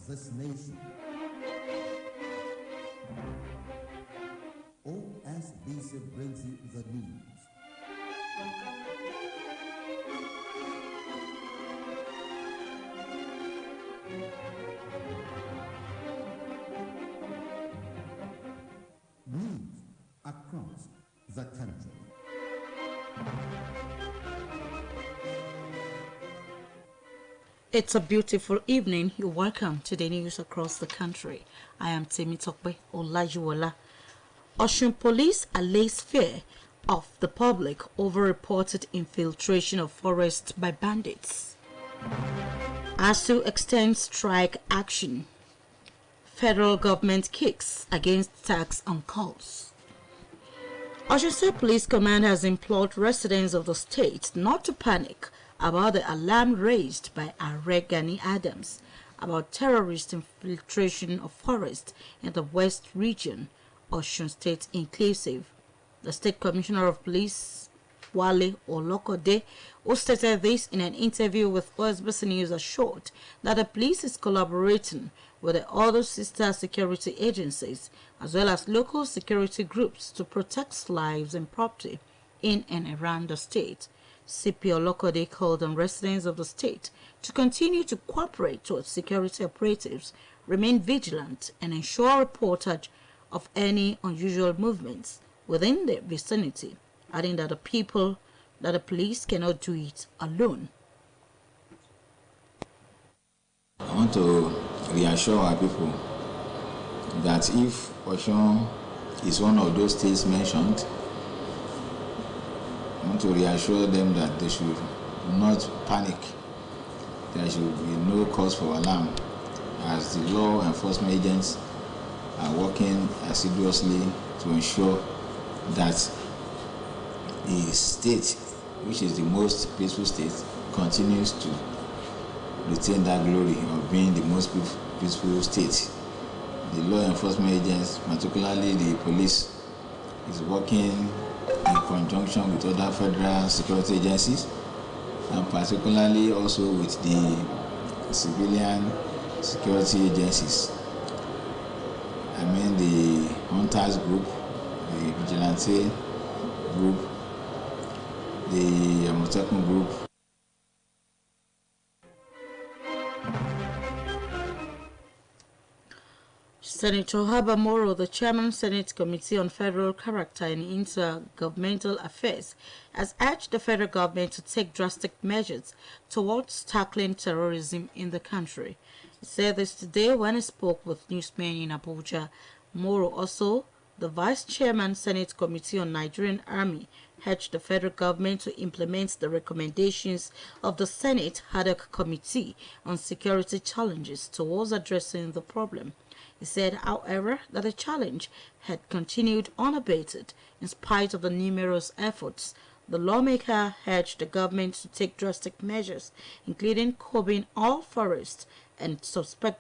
this nation. OSBC brings you the news. News across the country. It's a beautiful evening. You're welcome to the news across the country. I am Temi Tokbe Olajuwola. Osun police allays fear of the public over reported infiltration of forests by bandits. ASU extends strike action. Federal government kicks against tax on coals. Osun State Police Command has implored residents of the state not to panic about the alarm raised by Are Gani Adams about terrorist infiltration of forest in the West Region, Osun State inclusive. The State Commissioner of Police, Wale Olokode, who stated this in an interview with OSBC News, assured that the police is collaborating with the other sister security agencies as well as local security groups to protect lives and property in and around the state. CP Olokode called on residents of the state to continue to cooperate towards security operatives, remain vigilant, and ensure reportage of any unusual movements within their vicinity, adding that the police cannot do it alone. I want to reassure our people that if Osun is one of those states mentioned, I want to reassure them that they should not panic. There should be no cause for alarm, as the law enforcement agents are working assiduously to ensure that the state, which is the most peaceful state, continues to retain that glory of being the most peaceful state. The law enforcement agents, particularly the police, is working in conjunction with other federal security agencies, and particularly also with the civilian security agencies. I mean the hunters group, the vigilante group, the Amotekun group. Senator Haba Moro, the Chairman Senate Committee on Federal Character and Intergovernmental Affairs, has urged the federal government to take drastic measures towards tackling terrorism in the country. He said this today when he spoke with newsmen in Abuja. Moro also, the Vice Chairman Senate Committee on Nigerian Army, urged the federal government to implement the recommendations of the Senate Ad hoc Committee on Security Challenges towards addressing the problem. He said, however, that the challenge had continued unabated in spite of the numerous efforts. The lawmaker urged the government to take drastic measures, including curbing all forests and suspected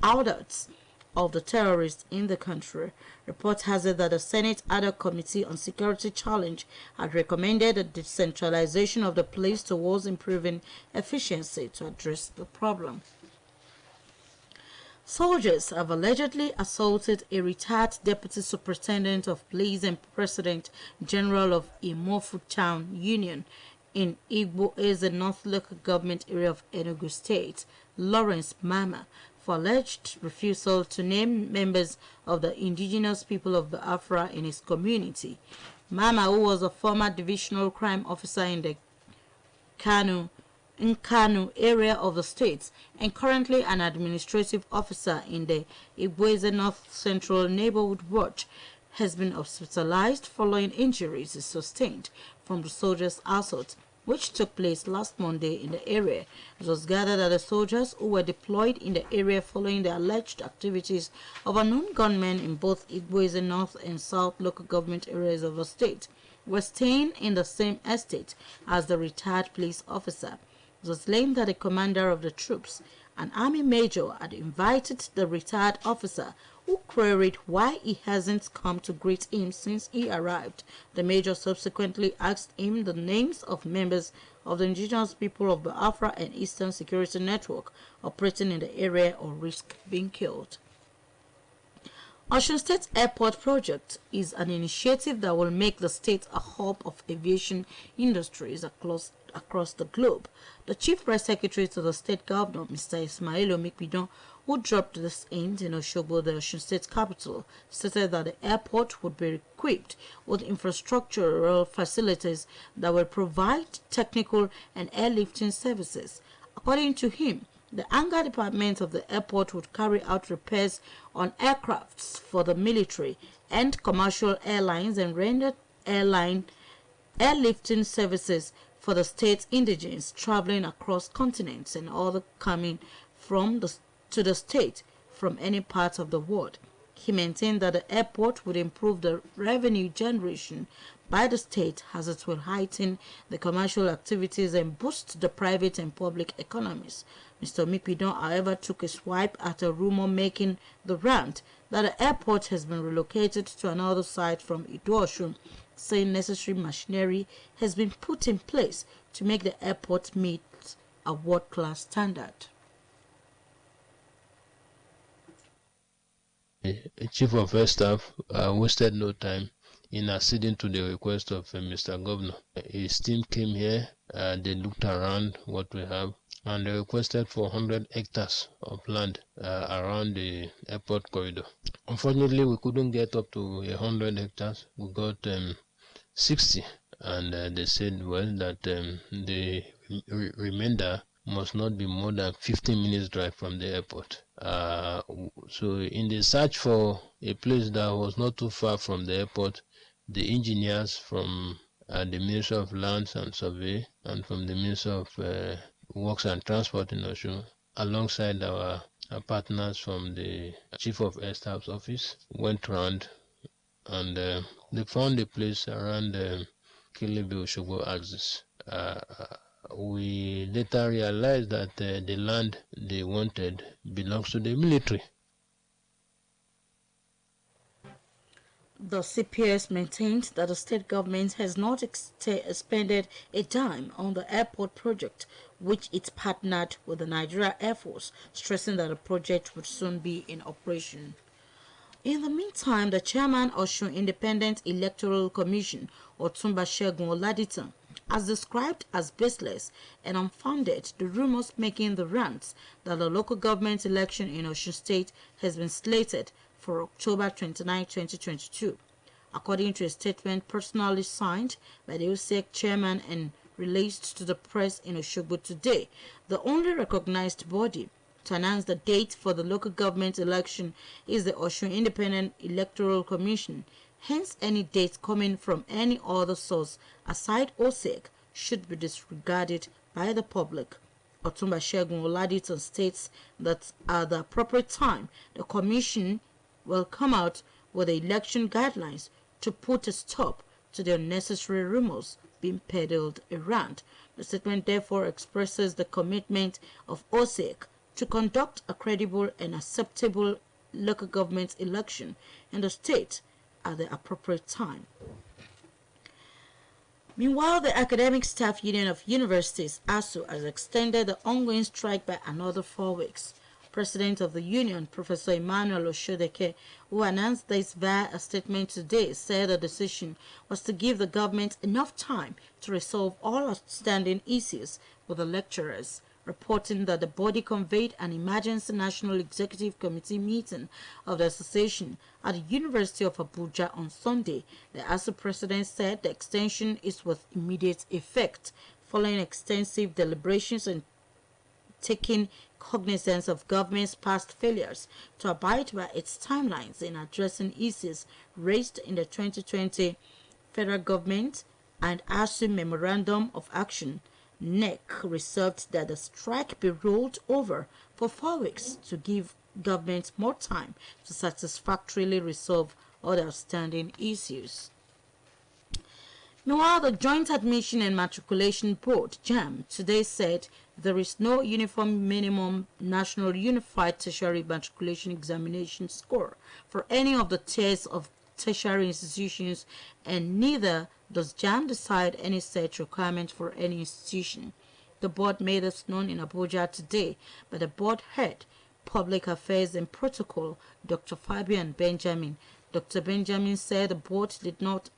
outouts of the terrorists in the country. Report has it that the Senate Ad hoc Committee on Security Challenge had recommended a decentralization of the police towards improving efficiency to address the problem. Soldiers have allegedly assaulted a retired deputy superintendent of police and president general of Imofu Town Union in Igbo Eze North Local Government Area of Enugu State, Lawrence Mama, for alleged refusal to name members of the indigenous people of the Afra in his community. Mama, who was a former divisional crime officer in the Kanu area of the state and currently an administrative officer in the Igboeze North Central Neighborhood Watch, has been hospitalized following injuries he sustained from the soldiers' assault, which took place last Monday in the area. It was gathered that the soldiers who were deployed in the area following the alleged activities of unknown gunmen in both Igboeze North and South local government areas of the state were staying in the same estate as the retired police officer. It was claimed that the commander of the troops, an army major, had invited the retired officer who queried why he hasn't come to greet him since he arrived. The major subsequently asked him the names of members of the indigenous people of Biafra and Eastern Security Network operating in the area or risk being killed. Osun State Airport Project is an initiative that will make the state a hub of aviation industries across the globe. The Chief Press Secretary to the State Governor, Mr. Ismail Omikpidon, who dropped this in Osogbo, the Osun State capital, stated that the airport would be equipped with infrastructural facilities that will provide technical and airlifting services. According to him, the hangar department of the airport would carry out repairs on aircrafts for the military and commercial airlines and render airlifting services for the state's indigents traveling across continents and other coming to the state from any part of the world. He maintained that the airport would improve the revenue generation by the state as it will heighten the commercial activities and boost the private and public economies. Mr. Mipidon, however, took a swipe at a rumor making the round that the airport has been relocated to another site from Ido-Osun, saying necessary machinery has been put in place to make the airport meet a world-class standard. Chief of Air Staff wasted no time in acceding to the request of Mr. Governor. His team came here, they looked around what we have, and they requested for 100 hectares of land around the airport corridor. Unfortunately, we couldn't get up to 100 hectares. We got 60, and they said, well, that the remainder must not be more than 15 minutes drive from the airport. So in the search for a place that was not too far from the airport, the engineers from the Ministry of Lands and Survey and from the Ministry of Works and Transport in Osun, alongside our partners from the Chief of Air Staff's office, went round and they found a place around Kilibi-Osogbo axis. We later realized that the land they wanted belongs to the military. The CPS maintained that the state government has not expended a dime on the airport project, which it partnered with the Nigeria Air Force, stressing that the project would soon be in operation. In the meantime, the chairman of Osun Independent Electoral Commission, Otumba Segun Oladitan, has described as baseless and unfounded the rumors making the rounds that the local government election in Osun State has been slated for October 29, 2022. According to a statement personally signed by the OSEC chairman and released to the press in Osogbo today, the only recognized body to announce the date for the local government election is the Osun Independent Electoral Commission. Hence, any date coming from any other source aside OSEC should be disregarded by the public. Otumba Segun Oladitan states that at the appropriate time, the Commission will come out with the election guidelines to put a stop to the unnecessary rumors being peddled around. The statement therefore expresses the commitment of OSEC to conduct a credible and acceptable local government election in the state at the appropriate time. Meanwhile, the Academic Staff Union of Universities, ASU, has extended the ongoing strike by another 4 weeks. President of the union, Professor Emmanuel Oshodeke, who announced this via a statement today, said the decision was to give the government enough time to resolve all outstanding issues with the lecturers, reporting that the body convened an emergency National Executive Committee meeting of the association at the University of Abuja on Sunday. The ASU president said the extension is with immediate effect, following extensive deliberations and taking cognizance of government's past failures to abide by its timelines in addressing issues raised in the 2020 federal government and ASU Memorandum of Action. NEC resolved that the strike be rolled over for 4 weeks to give government more time to satisfactorily resolve all the outstanding issues. Meanwhile, the Joint Admission and Matriculation Board, JAM, today said there is no uniform minimum national unified tertiary matriculation examination score for any of the tiers of tertiary institutions, and neither does JAM decide any set requirement for any institution. The board made this known in Abuja today by the board head, Public Affairs and Protocol, Dr. Fabian Benjamin. Dr. Benjamin said the board did not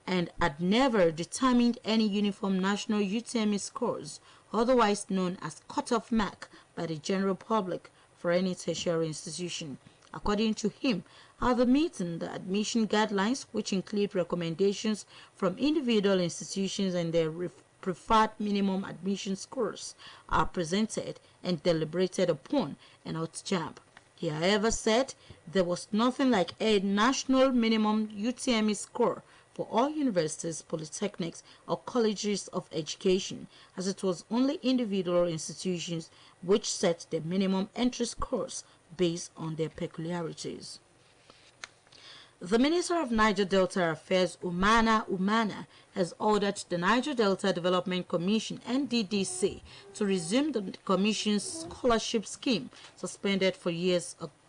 and had never determined any uniform national UTME scores, otherwise known as cutoff mark by the general public for any tertiary institution. According to him, at the meeting, the admission guidelines, which include recommendations from individual institutions and their preferred minimum admission scores, are presented and deliberated upon and not JAM. He, however, said there was nothing like a national minimum UTME score for all universities, polytechnics, or colleges of education, as it was only individual institutions which set the minimum entry scores based on their peculiarities. The Minister of Niger Delta Affairs, Umana, has ordered the Niger Delta Development Commission, NDDC, to resume the Commission's scholarship scheme suspended for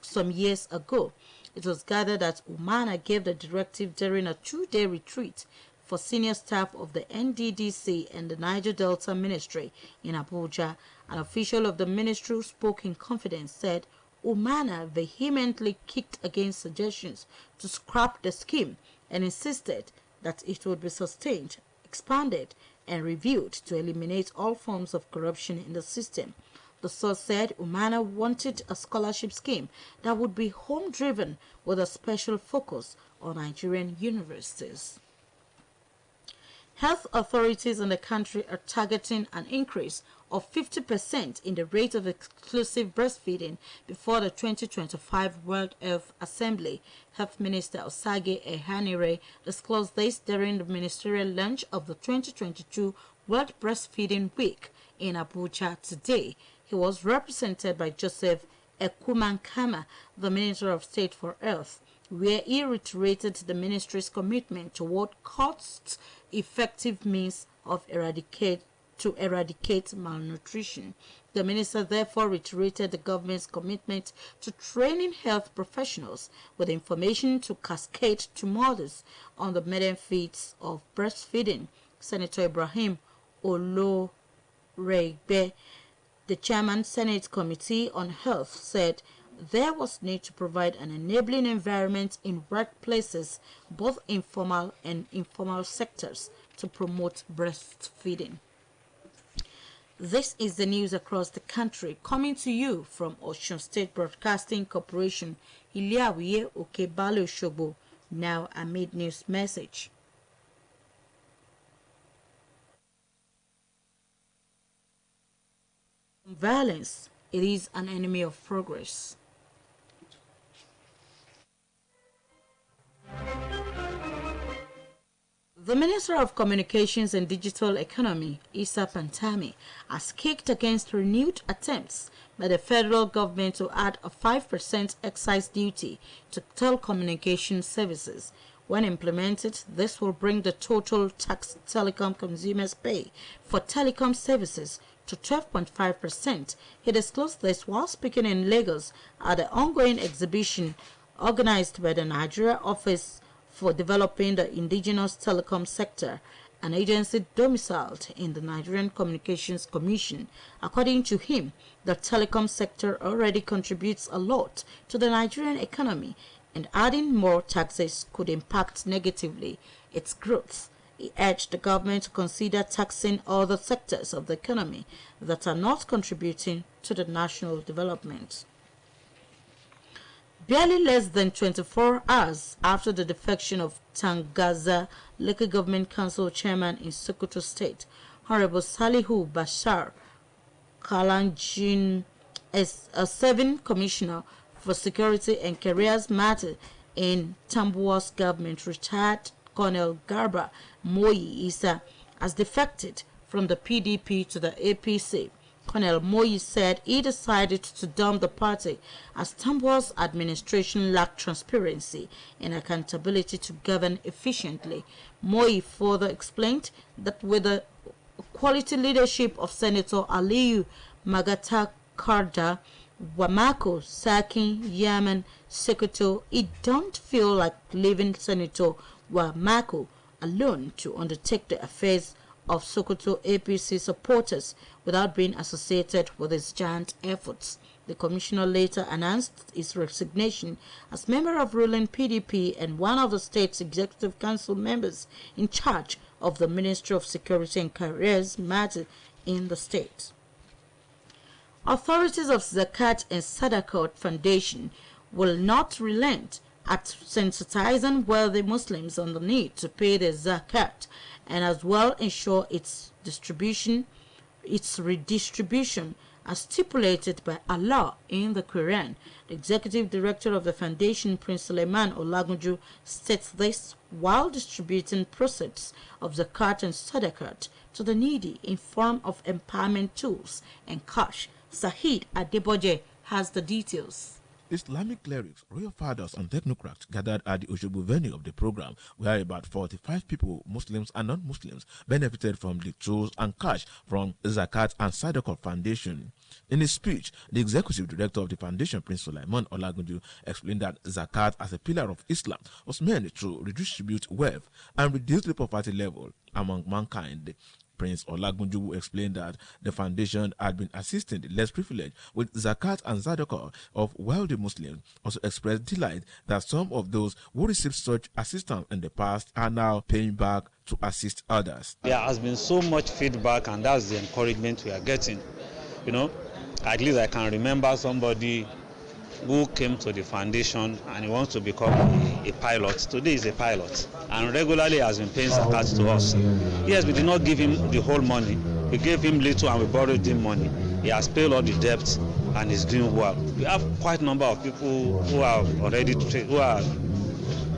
some years ago. It was gathered that Umana gave the directive during a 2-day retreat for senior staff of the NDDC and the Niger Delta Ministry in Abuja. An official of the ministry who spoke in confidence said Umana vehemently kicked against suggestions to scrap the scheme and insisted that it would be sustained, expanded, and reviewed to eliminate all forms of corruption in the system. The source said Umana wanted a scholarship scheme that would be home-driven with a special focus on Nigerian universities. Health authorities in the country are targeting an increase of 50% in the rate of exclusive breastfeeding before the 2025 World Health Assembly. Health Minister Osage Ehanire disclosed this during the ministerial launch of the 2022 World Breastfeeding Week in Abuja today. He was represented by Joseph Ekumankama, the Minister of State for Health, where he reiterated the ministry's commitment toward cost-effective means of eradicate malnutrition. The minister therefore reiterated the government's commitment to training health professionals with information to cascade to mothers on the benefits of breastfeeding. Senator Ibrahim Oloregbe, the chairman Senate Committee on Health, said there was need to provide an enabling environment in workplaces, both informal and informal sectors, to promote breastfeeding. This is the news across the country, coming to you from Osun State Broadcasting Corporation, Iliawiye Okebale Osogbo. Now a mid-news message. Violence, it is an enemy of progress. The Minister of Communications and Digital Economy, Issa Pantami, has kicked against renewed attempts by the federal government to add a 5% excise duty to telecommunication services. When implemented, this will bring the total tax telecom consumers pay for telecom services to 12.5%. He disclosed this while speaking in Lagos at the ongoing exhibition organized by the Nigeria Office for Developing the Indigenous Telecom Sector, an agency domiciled in the Nigerian Communications Commission. According to him, the telecom sector already contributes a lot to the Nigerian economy, and adding more taxes could impact negatively its growth. He urged the government to consider taxing other sectors of the economy that are not contributing to the national development. Barely less than 24 hours after the defection of Tangaza Local Government Council Chairman in Sokoto State, Honorable Salihu Bashar Kalanjin, as a serving commissioner for security and careers matter in Tambuwa's government, retired Colonel Garba Moyi Isa, has defected from the PDP to the APC. Colonel Moyi said he decided to dump the party as Tambuwal's administration lacked transparency and accountability to govern efficiently. Moyi further explained that with the quality leadership of Senator Aliyu Magatakarda Wamako sacking Yemen Sokoto, it don't feel like leaving Senator Wamako alone to undertake the affairs of Sokoto APC supporters without being associated with his giant efforts. The commissioner later announced his resignation as member of ruling PDP and one of the state's executive council members in charge of the Ministry of Security and Careers matter in the state. Authorities of Zakat and Sadaqat Foundation will not relent at sensitizing wealthy Muslims on the need to pay their zakat and as well ensure its redistribution as stipulated by Allah in the Quran. The executive director of the foundation, Prince Suleiman Olagunju, states this while distributing proceeds of zakat and sadaqat to the needy in form of empowerment tools and cash. Sahid Adeboje has the details. Islamic clerics, royal fathers and technocrats gathered at the Osogbo venue of the program, where about 45 people, Muslims and non-Muslims, benefited from the tools and cash from Zakat and Sadaqah Foundation. In his speech, the executive director of the foundation, Prince Sulaiman Olagunju, explained that Zakat as a pillar of Islam was meant to redistribute wealth and reduce the poverty level among mankind. Prince Olagunju explained that the foundation had been assisting the less privileged with zakat and zadaqah of wealthy Muslims. Also expressed delight that some of those who received such assistance in the past are now paying back to assist others. There has been so much feedback, and that's the encouragement we are getting. At least I can remember somebody who came to the foundation and he wants to become a pilot. Today is a pilot and regularly has been paying zakat to us. Yes, we did not give him the whole money. We gave him little and we borrowed him money. He has paid all the debts and is doing well. We have quite a number of people who are already who are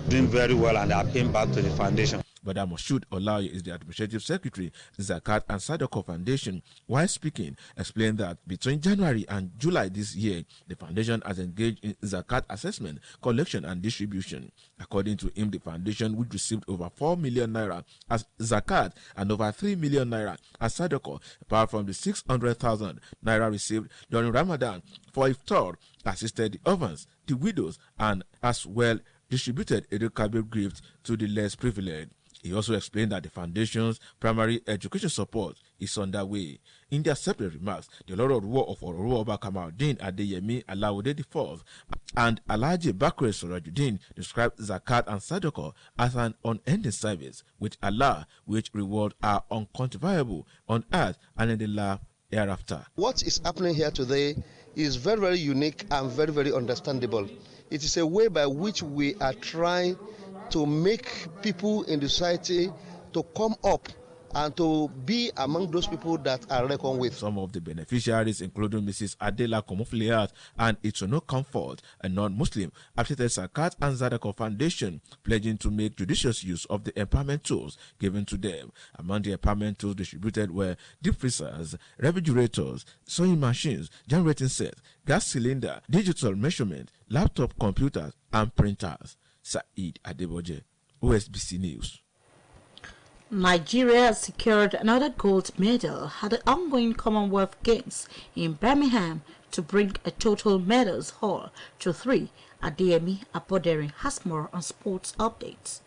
doing very well and are paying back to the foundation. But Moshood Olaye is the administrative secretary, Zakat and Sadaqah Foundation, while speaking, explained that between January and July this year, the foundation has engaged in Zakat assessment, collection and distribution. According to him, the foundation, which received over 4 million naira as Zakat and over 3 million naira as Sadaqah, apart from the 600,000 naira received during Ramadan for iftar, assisted the orphans, the widows, and as well distributed educational gifts to the less privileged. He also explained that the foundation's primary education support is underway. In their separate remarks, the Lord of the War of Ororuwa Oba Kamaldeen Adeyemi Alawode IV and Alhaji Bakre Surajuddin described Zakat and Sadaqah as an unending service with Allah, which rewards are unquantifiable on earth and in the life hereafter. What is happening here today is very, very unique and very, very understandable. It is a way by which we are trying to make people in the society to come up and to be among those people that are reckoned with. Some of the beneficiaries, including Mrs. Adela Komofliat and Itono Comfort, a non-Muslim, appreciated Zakat and Zadaqah Foundation, pledging to make judicious use of the empowerment tools given to them. Among the empowerment tools distributed were deep freezers, refrigerators, sewing machines, generating sets, gas cylinder, digital measurement, laptop computers, and printers. Said Adeboje, OSBC News. Nigeria secured another gold medal at the ongoing Commonwealth Games in Birmingham to bring a total medals haul to 3. Adeyemi Apodere has more on sports updates.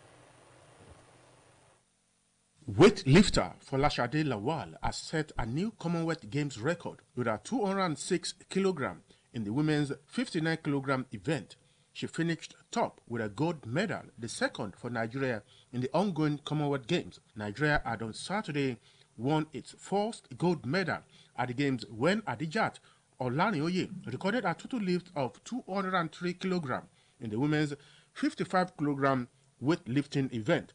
Weightlifter Folashade Lawal has set a new Commonwealth Games record with a 206 kg in the women's 59 kg event. She finished top with a gold medal, the second for Nigeria in the ongoing Commonwealth Games. Nigeria had on Saturday won its first gold medal at the Games when Adijat Olanioye recorded a total lift of 203 kg in the women's 55 kg weightlifting event.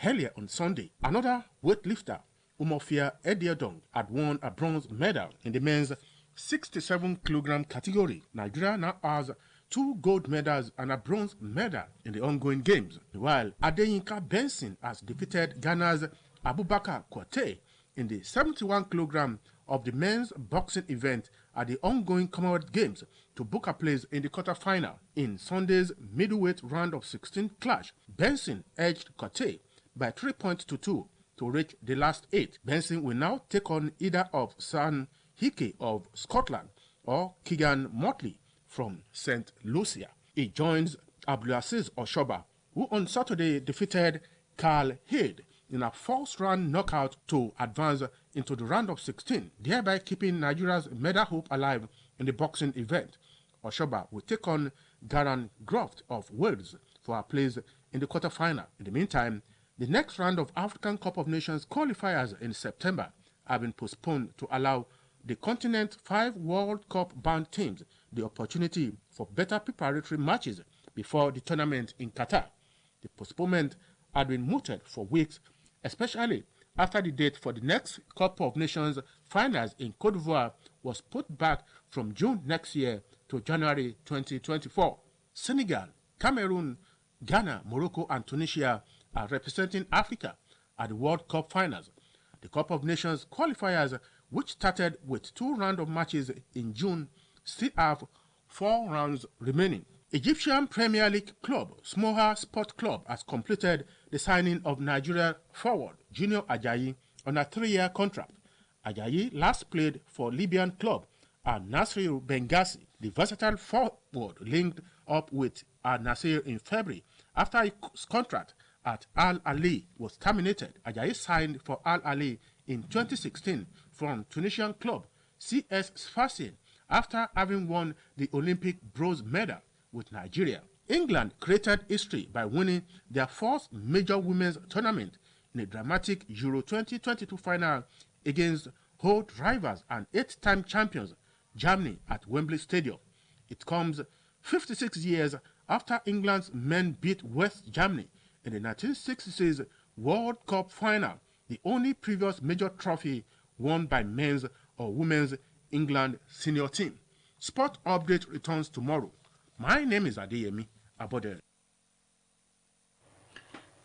Earlier on Sunday, another weightlifter, Umofia Ediodong, had won a bronze medal in the men's 67 kg category. Nigeria now has 2 gold medals and a bronze medal in the ongoing games, while Adeyinka Benson has defeated Ghana's Abubakar Kwate in the 71 kg of the men's boxing event at the ongoing Commonwealth Games to book a place in the quarter-final. In Sunday's middleweight round of 16 clash, Benson edged Cote by 3 points to 2 to reach the last 8. Benson will now take on either of San Hickey of Scotland or Keegan Motley from St. Lucia. He joins Abdulaziz Oshoba, who on Saturday defeated Carl Head in a first-round knockout to advance into the round of 16, thereby keeping Nigeria's medal hope alive in the boxing event. Oshoba will take on Garan Groft of Wales for a place in the quarter-final. In the meantime, the next round of African Cup of Nations qualifiers in September have been postponed to allow the continent's 5 World Cup-bound teams the opportunity for better preparatory matches before the tournament in Qatar. The postponement had been mooted for weeks, especially after the date for the next Cup of Nations finals in Cote d'Ivoire was put back from June next year to January 2024. Senegal, Cameroon, Ghana, Morocco, and Tunisia are representing Africa at the World Cup finals. The Cup of Nations qualifiers, which started with 2 rounds of matches in June, still have 4 rounds remaining. Egyptian Premier League club Smoha Sport Club has completed the signing of Nigeria forward Junior Ajayi on a 3-year contract. Ajayi last played for Libyan club Al Nassr Benghazi. The versatile forward linked up with Al Nassr in February after his contract at Al Ahly was terminated. Ajayi signed for Al Ahly in 2016 from Tunisian club CS Sfaxien after having won the Olympic bronze medal with Nigeria. England created history by winning their first major women's tournament in a dramatic Euro 2022 final against old rivals and 8-time champions Germany at Wembley Stadium. It comes 56 years after England's men beat West Germany in the 1966 World Cup final, the only previous major trophy won by men's or women's England senior team. Sport Update returns tomorrow. My name is Adeyemi Abode.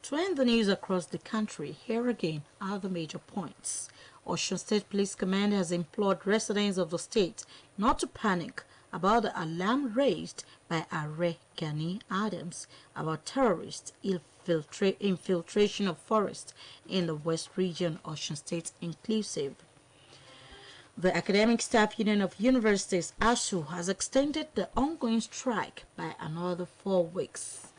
To end the news across the country, here again are the major points. Osun State Police Command has implored residents of the state not to panic about the alarm raised by Are Gani Adams about terrorist infiltration of forests in the West Region, Osun State inclusive. The Academic Staff Union of Universities, ASU, has extended the ongoing strike by another 4 weeks.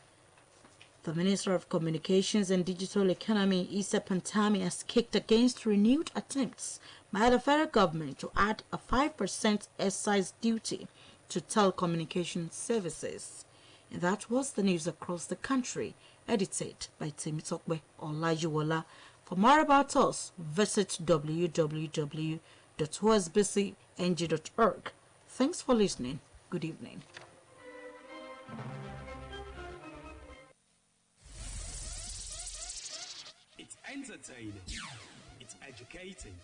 The Minister of Communications and Digital Economy, Issa Pantami, has kicked against renewed attempts by the federal government to add a 5% excise duty to telecommunication services. And that was the news across the country, edited by Temitokbe Olajuwola. For more about us, visit www.osbcng.org. Thanks for listening. Good evening. It's entertaining. It's educating.